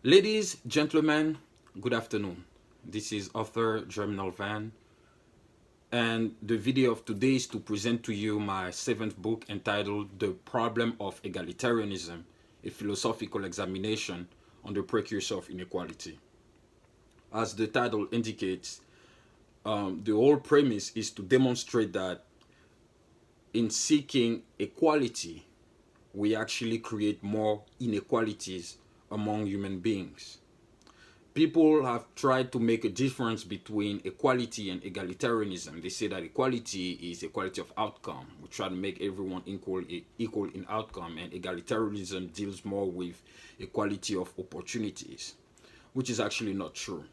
Ladies, gentlemen, good afternoon. This is author Germinal Van, and the video of today is to present to you my seventh book entitled The Problem of Egalitarianism, a philosophical examination on the precursor of inequality. As the title indicates, the whole premise is to demonstrate that in seeking equality, we actually create more inequalities among human beings. People have tried to make a difference between equality and egalitarianism. They say that equality is equality of outcome. We try to make everyone equal in outcome, and egalitarianism deals more with equality of opportunities, which is actually not true.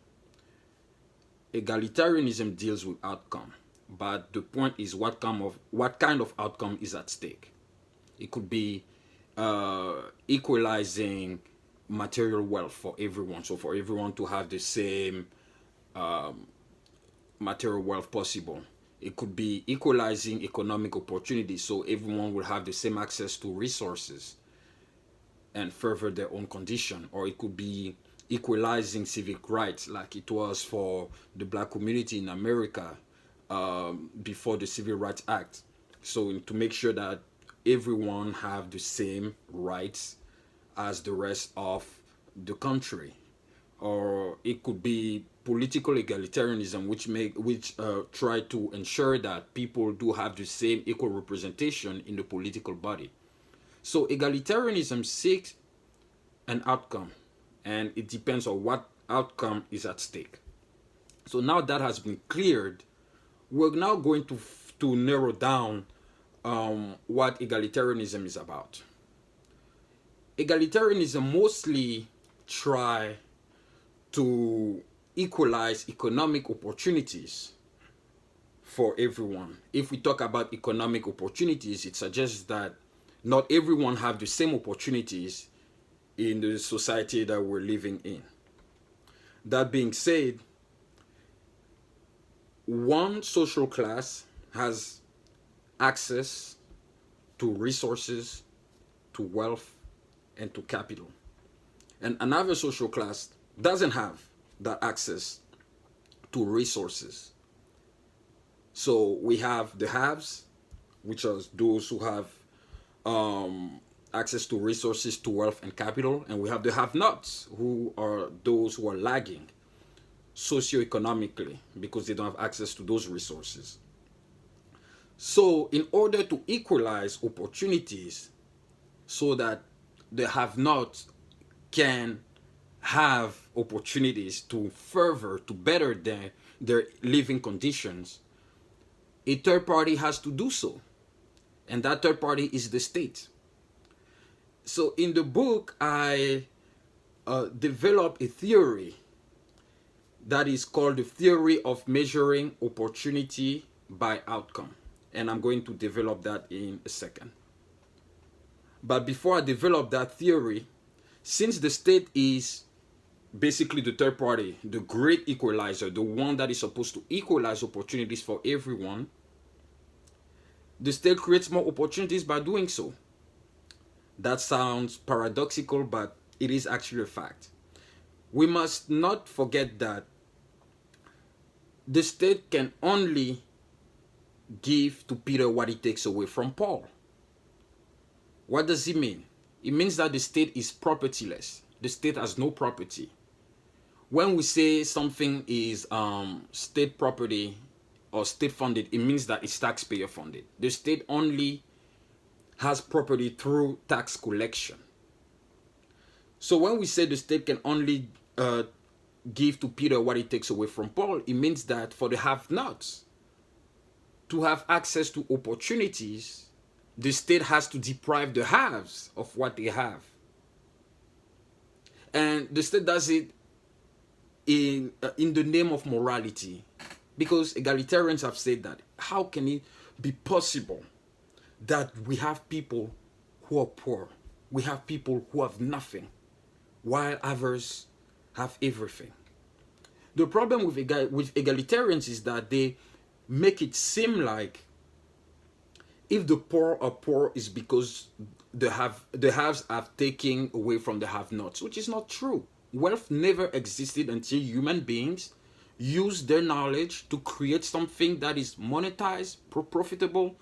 Egalitarianism deals with outcome, but the point is what kind of outcome is at stake. It could be equalizing material wealth for everyone, so for everyone to have the same material wealth possible. It could be equalizing economic opportunities, so everyone will have the same access to resources and further their own condition. Or it could be equalizing civic rights, like it was for the black community in America before the Civil Rights Act. So to make sure that everyone have the same rights as the rest of the country. Or it could be political egalitarianism, which try to ensure that people do have the same equal representation in the political body. So egalitarianism seeks an outcome, and it depends on what outcome is at stake. So now that has been cleared, we're now going to narrow down what egalitarianism is about. Egalitarianism mostly try to equalize economic opportunities for everyone. If we talk about economic opportunities, it suggests that not everyone have the same opportunities in the society that we're living in. That being said, one social class has access to resources, to wealth, and to capital. And another social class doesn't have that access to resources. So we have the haves, which are those who have access to resources, to wealth and capital, and we have the have-nots, who are those who are lagging socioeconomically because they don't have access to those resources. So in order to equalize opportunities so that the have-nots can have opportunities to further, to better their living conditions, a third party has to do so. And that third party is the state. So in the book, I develop a theory that is called the theory of measuring opportunity by outcome. And I'm going to develop that in a second. But before I develop that theory, since the state is basically the third party, the great equalizer, the one that is supposed to equalize opportunities for everyone, the state creates more opportunities by doing so. That sounds paradoxical, but it is actually a fact. We must not forget that the state can only give to Peter what he takes away from Paul. What does it mean? It means that the state is propertyless. The state has no property. When we say something is state property or state funded, it means that it's taxpayer funded. The state only has property through tax collection. So when we say the state can only give to Peter what he takes away from Paul, it means that for the have-nots to have access to opportunities, the state has to deprive the haves of what they have. And the state does it in the name of morality, because egalitarians have said that how can it be possible that we have people who are poor, we have people who have nothing, while others have everything? The problem with egalitarians is that they make it seem like if the poor are poor is because the haves have taken away from the have-nots, which is not true. wealth never existed until human beings use their knowledge to create something that is monetized, profitable,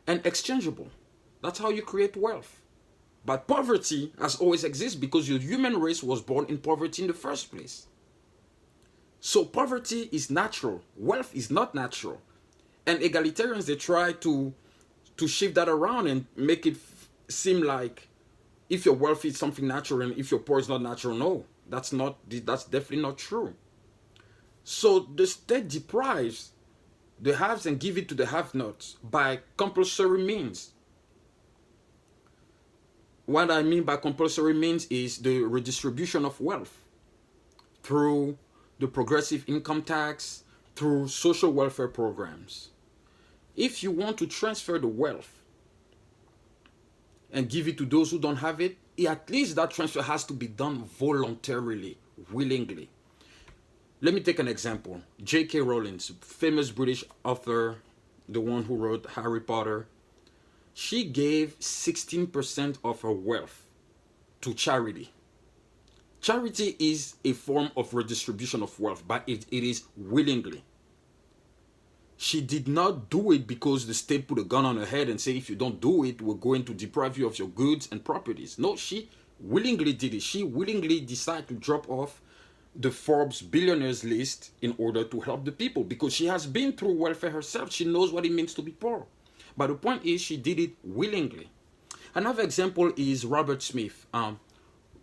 and exchangeable. That's how you create wealth. But poverty has always existed because your human race was born in poverty in the first place. So poverty is natural. Wealth is not natural. And egalitarians, they try to shift that around and make it seem like if you're wealthy, it's something natural, and if you're poor, it's not natural. No, that's definitely not true. So the state deprives the haves and give it to the have-nots by compulsory means. What I mean by compulsory means is the redistribution of wealth through the progressive income tax, through social welfare programs. If you want to transfer the wealth and give it to those who don't have it, at least that transfer has to be done voluntarily, willingly. Let me take an example. J.K. Rowling, famous British author, the one who wrote Harry Potter, she gave 16% of her wealth to charity. Charity is a form of redistribution of wealth, but it is willingly. She did not do it because the state put a gun on her head and say, if you don't do it, we're going to deprive you of your goods and properties. No, she willingly did it. She willingly decided to drop off the Forbes billionaires list in order to help the people because she has been through welfare herself. She knows what it means to be poor. But the point is, she did it willingly. Another example is Robert Smith,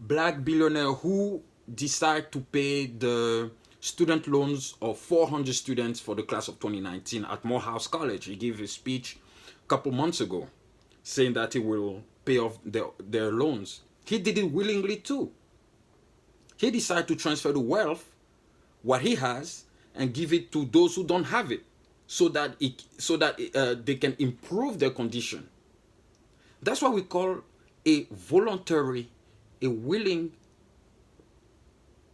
black billionaire who decided to pay the student loans of 400 students for the class of 2019 at Morehouse College. He gave a speech a couple months ago saying that he will pay off their loans. He did it willingly too. He decided to transfer the wealth, what he has, and give it to those who don't have it, so that they can improve their condition. That's what we call a voluntary, a willing,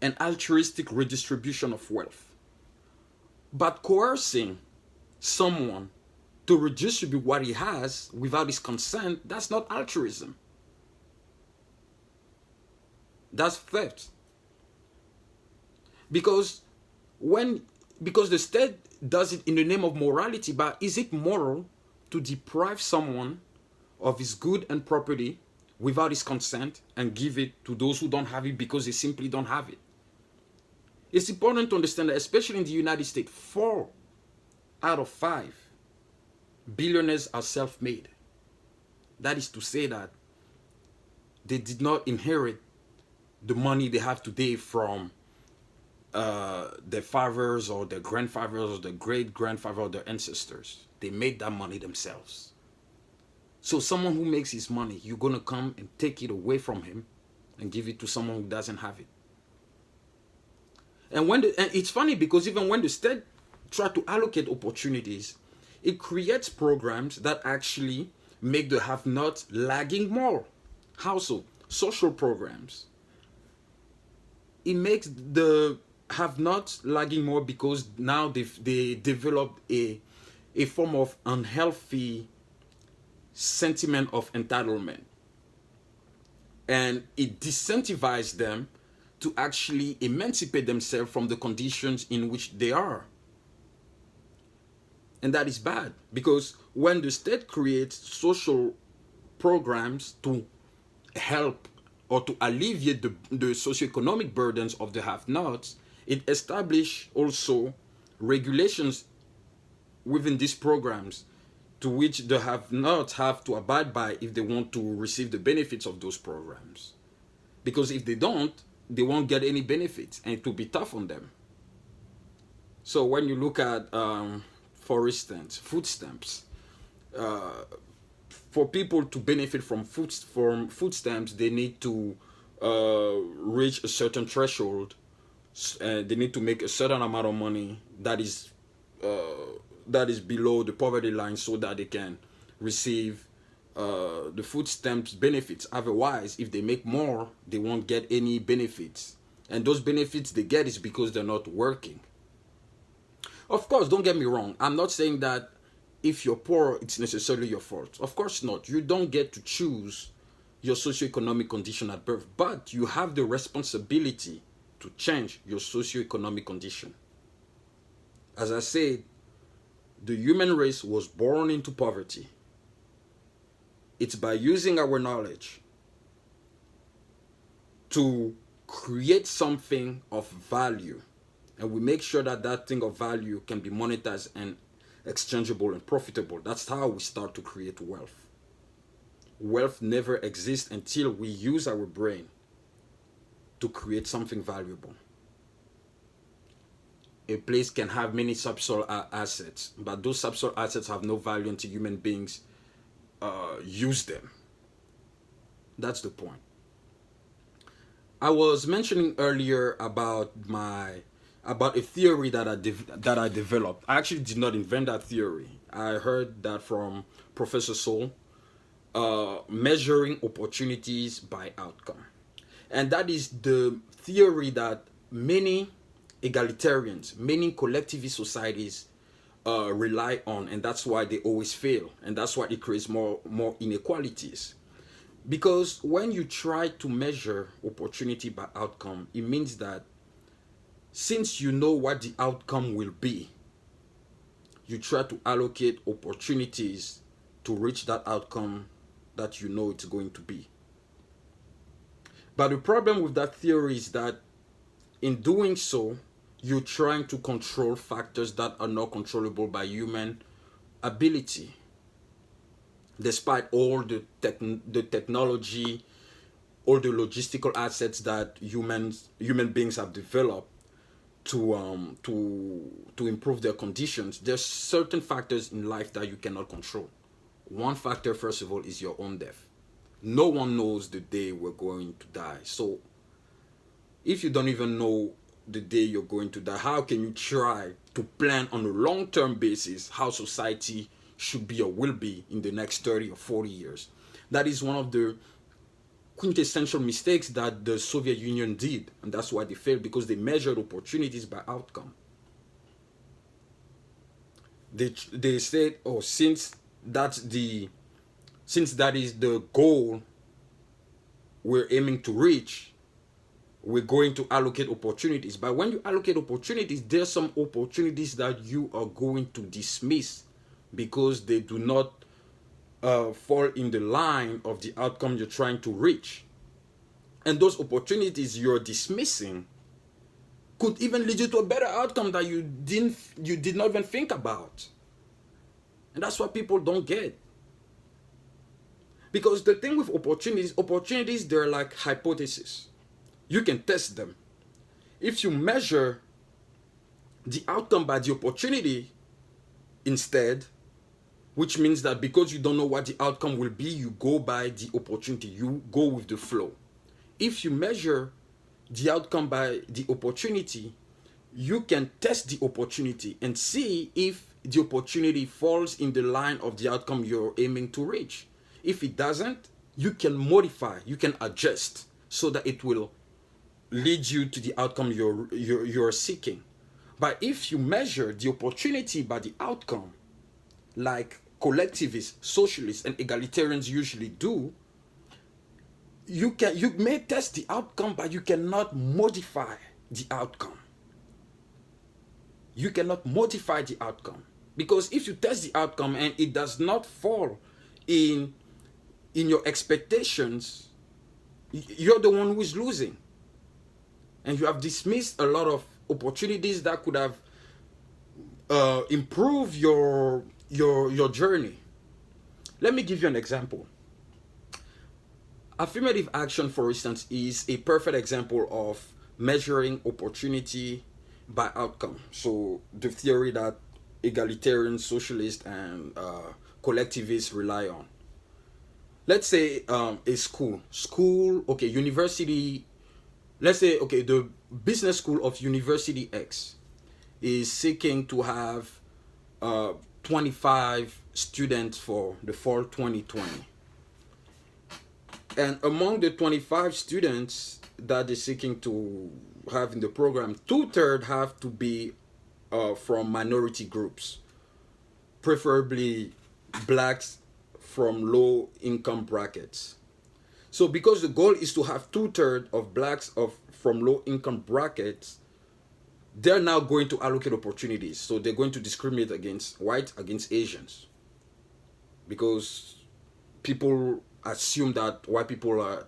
and altruistic redistribution of wealth. But coercing someone to redistribute what he has without his consent, that's not altruism. That's theft. Because the state does it in the name of morality, but is it moral to deprive someone of his good and property without his consent and give it to those who don't have it because they simply don't have it? It's important to understand that, especially in the United States, 4 out of 5 billionaires are self-made. That is to say that they did not inherit the money they have today from their fathers or their grandfathers or their great-grandfather or their ancestors. They made that money themselves. So someone who makes his money, you're going to come and take it away from him and give it to someone who doesn't have it. And it's funny because even when the state try to allocate opportunities, it creates programs that actually make the have-nots lagging more. How so? Social programs. It makes the have-nots lagging more because now they developed a form of unhealthy sentiment of entitlement. And it disincentivizes them to actually emancipate themselves from the conditions in which they are. And that is bad because when the state creates social programs to help or to alleviate the socioeconomic burdens of the have-nots, it establishes also regulations within these programs to which the have-nots have to abide by if they want to receive the benefits of those programs. Because if they don't, they won't get any benefits and it will be tough on them. So when you look at, for instance, food stamps, for people to benefit from food stamps, they need to reach a certain threshold. They need to make a certain amount of money that is below the poverty line so that they can receive the food stamps benefits. Otherwise, if they make more, they won't get any benefits. And those benefits they get is because they're not working. Of course, don't get me wrong. I'm not saying that if you're poor, it's necessarily your fault. Of course not. You don't get to choose your socioeconomic condition at birth, but you have the responsibility to change your socioeconomic condition. As I said, the human race was born into poverty. It's by using our knowledge to create something of value, and we make sure that that thing of value can be monetized and exchangeable and profitable. That's how we start to create wealth. Wealth never exists until we use our brain to create something valuable. A place can have many subsoil assets, but those subsoil assets have no value until human beings use them. That's the point. I was mentioning earlier about a theory that I developed. I actually did not invent that theory. I heard that from Professor Soul, measuring opportunities by outcome. And that is the theory that many egalitarians, many collectivist societies rely on, and that's why they always fail, and that's why it creates more inequalities. Because when you try to measure opportunity by outcome, it means that since you know what the outcome will be, you try to allocate opportunities to reach that outcome that you know it's going to be. But the problem with that theory is that in doing so, you're trying to control factors that are not controllable by human ability. Despite all the technology, all the logistical assets that human beings have developed to improve their conditions, there's certain factors in life that you cannot control. One factor, first of all, is your own death. No one knows the day we're going to die. So if you don't even know the day you're going to die, how can you try to plan on a long-term basis how society should be or will be in the next 30 or 40 years? That is one of the quintessential mistakes that the Soviet Union did, and that's why they failed, because they measured opportunities by outcome. They said, oh, since that is the goal we're aiming to reach, we're going to allocate opportunities. But when you allocate opportunities, there's some opportunities that you are going to dismiss because they do not fall in the line of the outcome you're trying to reach. And those opportunities you're dismissing could even lead you to a better outcome that you did not even think about. And that's what people don't get. Because the thing with opportunities, they're like hypotheses. You can test them. If you measure the outcome by the opportunity instead, which means that because you don't know what the outcome will be, you go by the opportunity, you go with the flow. If you measure the outcome by the opportunity, you can test the opportunity and see if the opportunity falls in the line of the outcome you're aiming to reach. If it doesn't, you can modify, you can adjust so that it will lead you to the outcome you're seeking. But if you measure the opportunity by the outcome, like collectivists, socialists, and egalitarians usually do, you may test the outcome, but you cannot modify the outcome. You cannot modify the outcome. Because if you test the outcome and it does not fall in your expectations, you're the one who is losing. And you have dismissed a lot of opportunities that could have improved your journey. Let me give you an example. Affirmative action, for instance, is a perfect example of measuring opportunity by outcome. So the theory that egalitarian, socialist, and collectivists rely on. Let's say a school, university. Let's say, the business school of University X is seeking to have 25 students for the fall 2020. And among the 25 students that they're seeking to have in the program, 2/3 have to be from minority groups, preferably blacks from low income brackets. So because the goal is to have 2/3 of blacks from low income brackets, they're now going to allocate opportunities. So they're going to discriminate against white, against Asians. Because people assume that white people are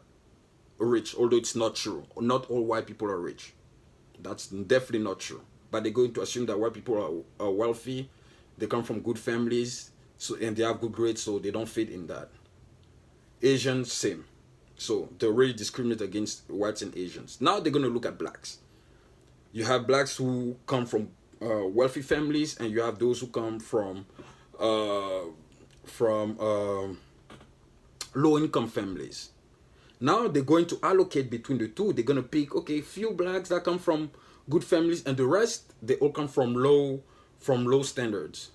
rich, although it's not true. Not all white people are rich. That's definitely not true. But they're going to assume that white people are wealthy, they come from good families, so and they have good grades, so they don't fit in that. Asians, same. So they already discriminate against whites and Asians. Now they're going to look at blacks. You have blacks who come from wealthy families, and you have those who come from low income families. Now they're going to allocate between the two. They're going to pick, okay, few blacks that come from good families, and the rest they all come from low standards.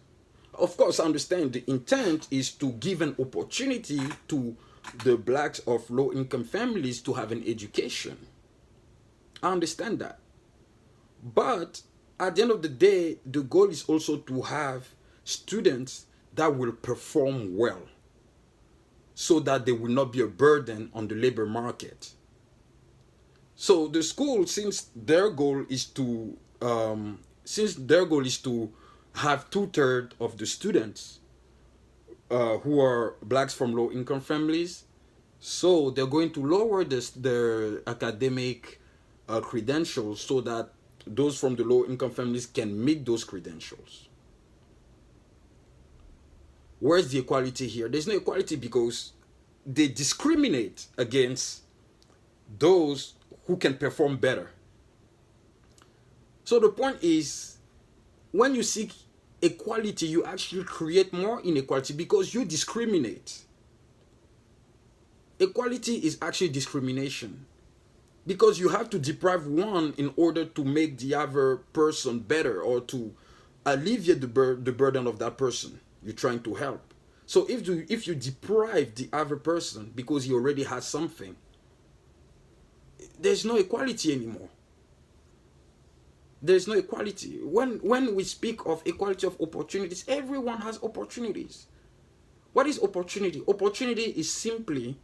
Of course, I understand the intent is to give an opportunity to the blacks of low income families to have an education. I understand that. But at the end of the day, the goal is also to have students that will perform well, so that they will not be a burden on the labor market. So the school, since their goal is to have 2/3 of the students who are blacks from low income families, so they're going to lower their academic credentials so that those from the low income families can meet those credentials. Where's the equality here? There's no equality because they discriminate against those who can perform better. So the point is, when you seek equality, you actually create more inequality because you discriminate. Equality is actually discrimination, because you have to deprive one in order to make the other person better, or to alleviate the burden of that person you're trying to help. So if you deprive the other person because he already has something, there's no equality anymore. There's no equality. When we speak of equality of opportunities, everyone has opportunities. What is opportunity? Opportunity is simply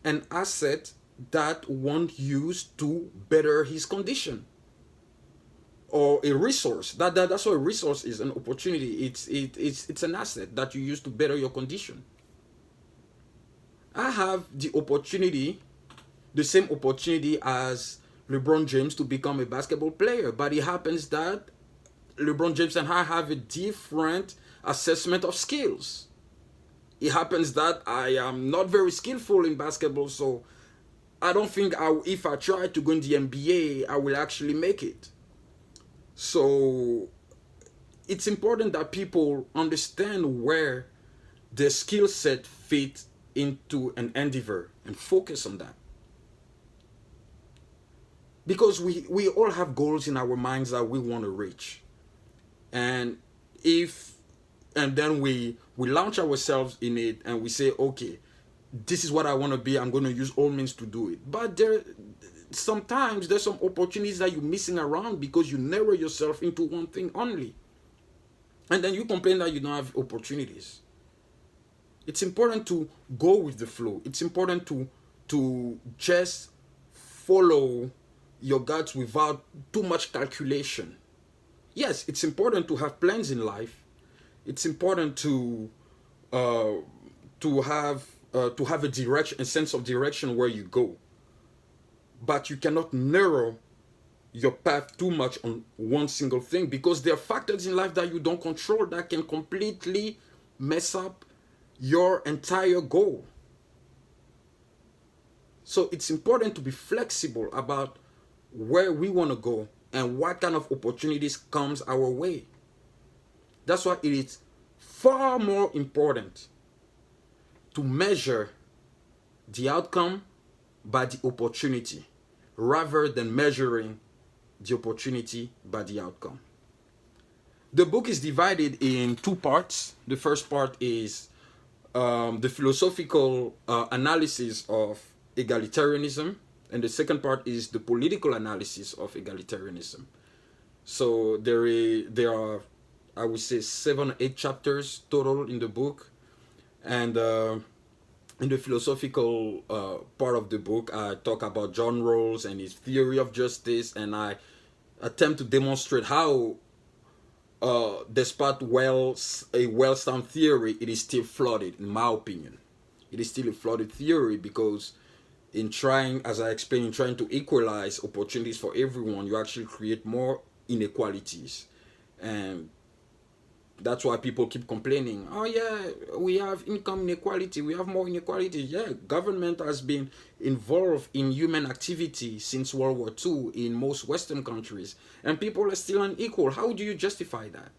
an asset that one used to better his condition, or a resource. That's what a resource is. An opportunity. It's an asset that you use to better your condition. I have the opportunity, the same opportunity as LeBron James to become a basketball player, but it happens that LeBron James and I have a different assessment of skills. It happens that I am not very skillful in basketball, so I don't think if I try to go in the NBA, I will actually make it. So it's important that people understand where their skill set fits into an endeavor and focus on that. Because we all have goals in our minds that we want to reach. And then we launch ourselves in it, and we say, okay, this is what I want to be. I'm going to use all means to do it. But sometimes there's some opportunities that you're missing around because you narrow yourself into one thing only. And then you complain that you don't have opportunities. It's important to go with the flow. It's important to just follow your guts without too much calculation. Yes, it's important to have plans in life. It's important to have a direction, a sense of direction where you go. But you cannot narrow your path too much on one single thing, because there are factors in life that you don't control that can completely mess up your entire goal. So it's important to be flexible about where we want to go and what kind of opportunities comes our way. That's why it is far more important to measure the outcome by the opportunity rather than measuring the opportunity by the outcome. The book is divided in two parts. The first part is the philosophical analysis of egalitarianism, and the second part is the political analysis of egalitarianism. So there are, I would say, 7 or 8 chapters total in the book, and in the philosophical part of the book, I talk about John Rawls and his theory of justice, and I attempt to demonstrate how, despite a well-sound theory, it is still flooded, in my opinion. It is still a flooded theory because in trying, as I explained, in trying to equalize opportunities for everyone, you actually create more inequalities. And that's why people keep complaining, oh yeah, we have income inequality, we have more inequality. Yeah, government has been involved in human activity since World War II in most Western countries, and people are still unequal. How do you justify that?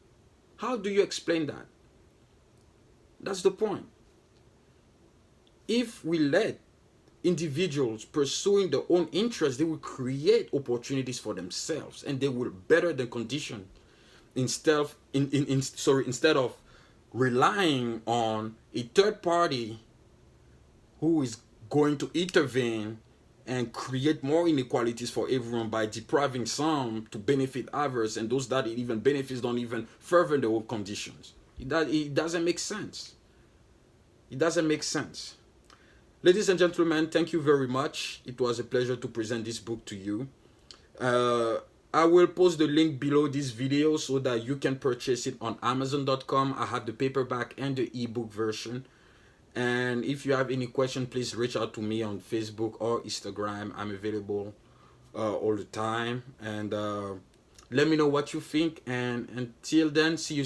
How do you explain that? That's the point. If we let individuals pursuing their own interests, they will create opportunities for themselves and they will better the condition instead of relying on a third party who is going to intervene and create more inequalities for everyone by depriving some to benefit others, and those that it even benefits don't even further their own conditions. It doesn't make sense. It doesn't make sense. Ladies and gentlemen, thank you very much. It was a pleasure to present this book to you. I will post the link below this video so that you can purchase it on Amazon.com. I have the paperback and the ebook version. And if you have any question, please reach out to me on Facebook or Instagram. I'm available all the time. And let me know what you think. And until then, see you